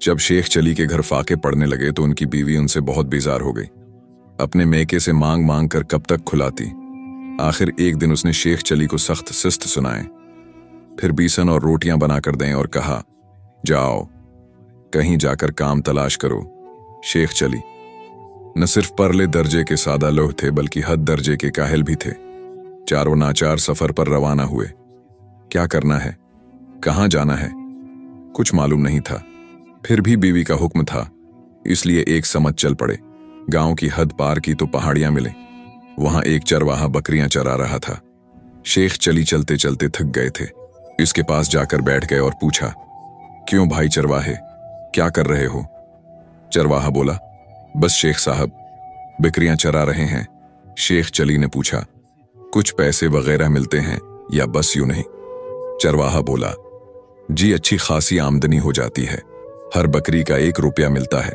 जब शेख चली के घर फाके पड़ने लगे तो उनकी बीवी उनसे बहुत बेजार हो गई। अपने मेके से मांग मांग कर कब तक खुलाती। आखिर एक दिन उसने शेख चली को सख्त सिस्त सुनाए, फिर बीसन और रोटियां बनाकर दें और कहा, जाओ कहीं जाकर काम तलाश करो। शेख चली न सिर्फ परले दर्जे के सादा लोग थे बल्कि हद दर्जे के काहिल भी थे। चारों नाचार सफर पर रवाना हुए। क्या करना है, कहां जाना है, कुछ मालूम नहीं था। फिर भी बीवी का हुक्म था, इसलिए एक समझ चल पड़े। गांव की हद पार की तो पहाड़ियां मिले। वहां एक चरवाहा बकरियां चरा रहा था। शेख चली चलते चलते थक गए थे। इसके पास जाकर बैठ गए और पूछा, क्यों भाई चरवाहे, क्या कर रहे हो? चरवाहा बोला, बस शेख साहब, बकरियां चरा रहे हैं। शेख चली ने पूछा, कुछ पैसे वगैरह मिलते हैं या बस यूं नहीं? चरवाहा बोला, जी अच्छी खासी आमदनी हो जाती है। हर बकरी का 1 रुपया मिलता है।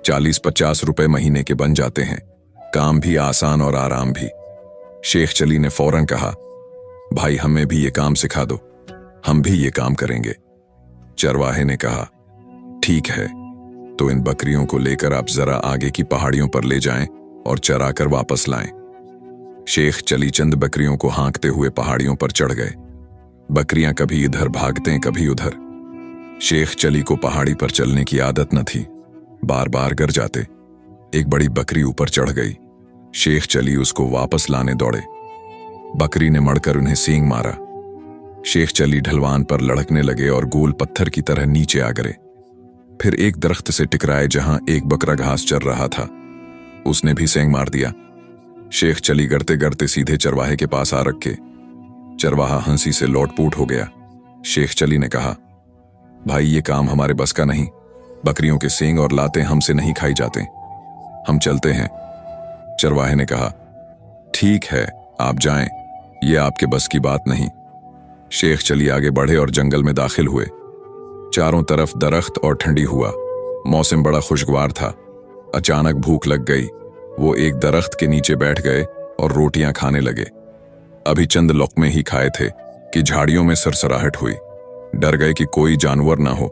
40-50 रुपए महीने के बन जाते हैं। काम भी आसान और आराम भी। शेख चली ने फौरन कहा, भाई हमें भी ये काम सिखा दो, हम भी ये काम करेंगे। चरवाहे ने कहा, ठीक है, तो इन बकरियों को लेकर आप जरा आगे की पहाड़ियों पर ले जाएं और चरा कर वापस लाएं। शेख चली चंद बकरियों को हाँकते हुए पहाड़ियों पर चढ़ गए। बकरियां कभी इधर भागते कभी उधर। शेख चली को पहाड़ी पर चलने की आदत न थी, बार बार गिर जाते। एक बड़ी बकरी ऊपर चढ़ गई। शेख चली उसको वापस लाने दौड़े। बकरी ने मड़कर उन्हें सींग मारा। शेख चली ढलवान पर लड़कने लगे और गोल पत्थर की तरह नीचे आ गिरे। फिर एक दरख्त से टकराए जहां एक बकरा घास चर रहा था, उसने भी सींग मार दिया। शेख चली गिरते गिरते सीधे चरवाहे के पास आ रखे। चरवाहा हंसी से लोटपोट हो गया। शेख चली ने कहा, भाई ये काम हमारे बस का नहीं। बकरियों के सींग और लातें हमसे नहीं खाई जाते, हम चलते हैं। चरवाहे ने कहा, ठीक है आप जाएं, ये आपके बस की बात नहीं। शेख चली आगे बढ़े और जंगल में दाखिल हुए। चारों तरफ दरख्त और ठंडी हुआ। मौसम बड़ा खुशगवार था। अचानक भूख लग गई। वो एक दरख्त के नीचे बैठ गए और रोटियां खाने लगे। अभी चंद लुक़्मे ही खाए थे कि झाड़ियों में सरसराहट हुई। डर गए कि कोई जानवर ना हो।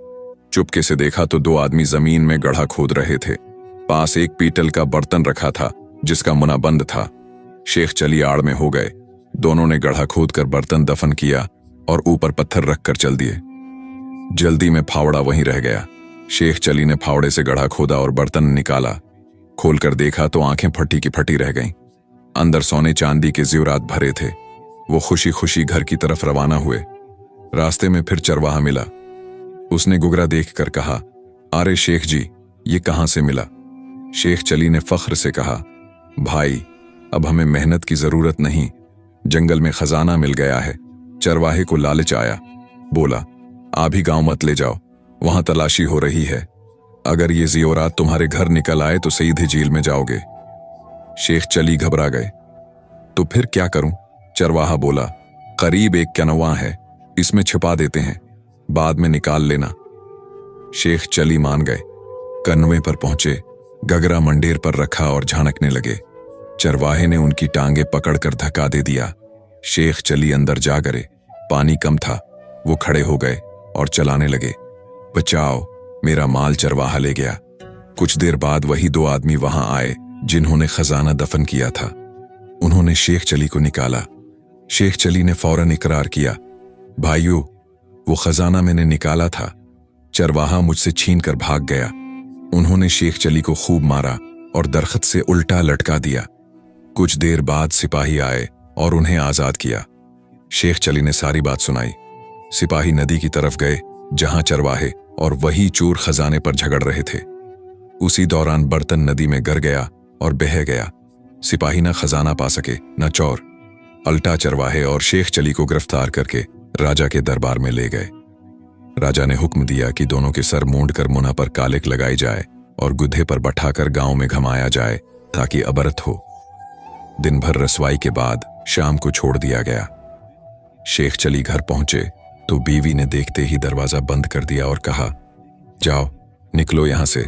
चुपके से देखा तो 2 आदमी जमीन में गड्ढा खोद रहे थे। पास एक पीतल का बर्तन रखा था जिसका मुना बंद था। शेख चली आड़ में हो गए। दोनों ने गड्ढा खोद कर बर्तन दफन किया और ऊपर पत्थर रखकर चल दिए। जल्दी में फावड़ा वहीं रह गया। शेख चली ने फावड़े से गड्ढा खोदा और बर्तन निकाला। खोलकर देखा तो आंखें फटी की फटी रह गईं। अंदर सोने चांदी के ज़ेवरात भरे थे। वो खुशी खुशी घर की तरफ रवाना हुए। रास्ते में फिर चरवाहा मिला। उसने गुगरा देखकर कहा, अरे शेख जी, ये कहां से मिला? शेख चली ने फख्र से कहा, भाई अब हमें मेहनत की जरूरत नहीं, जंगल में खजाना मिल गया है। चरवाहे को लालच आया, बोला, आप ही गांव मत ले जाओ, वहां तलाशी हो रही है। अगर ये ज़ेवरात तुम्हारे घर निकल आए तो सीधे जेल में जाओगे। शेख चली घबरा गए। तो फिर क्या करूं? चरवाहा बोला, करीब एक कनवा है, इसमें छिपा देते हैं, बाद में निकाल लेना। शेख चली मान गए। कनवे पर पहुंचे, गगरा मंडेर पर रखा और झांकने लगे। चरवाहे ने उनकी टांगे पकड़कर धक्का दे दिया। शेख चली अंदर जा गिरे। पानी कम था। वो खड़े हो गए और चलाने लगे। बचाओ, मेरा माल चरवाहा ले गया। कुछ देर बाद वही 2 आदमी वहां आए जिन्होंने खजाना दफन किया था। उन्होंने शेख चली को निकाला। शेख चली ने फौरन इकरार किया, भाइयों, वो खजाना मैंने निकाला था, चरवाहा मुझसे छीन कर भाग गया। उन्होंने शेख चली को खूब मारा और दरख्त से उल्टा लटका दिया। कुछ देर बाद सिपाही आए और उन्हें आजाद किया। शेख चली ने सारी बात सुनाई। सिपाही नदी की तरफ गए जहां चरवाहे और वही चोर खजाने पर झगड़ रहे थे। उसी दौरान बर्तन नदी में गिर गया और बह गया। सिपाही न खजाना पा सके न चोर। अल्टा चरवाहे और शेख चली को गिरफ्तार करके राजा के दरबार में ले गए। राजा ने हुक्म दिया कि दोनों के सर मूंड कर मुना पर कालिक लगाई जाए और गुद्धे पर बैठाकर गांव में घमाया जाए ताकि अबरत हो। दिन भर रसवाई के बाद शाम को छोड़ दिया गया। शेख चली घर पहुंचे तो बीवी ने देखते ही दरवाजा बंद कर दिया और कहा, जाओ निकलो यहां से।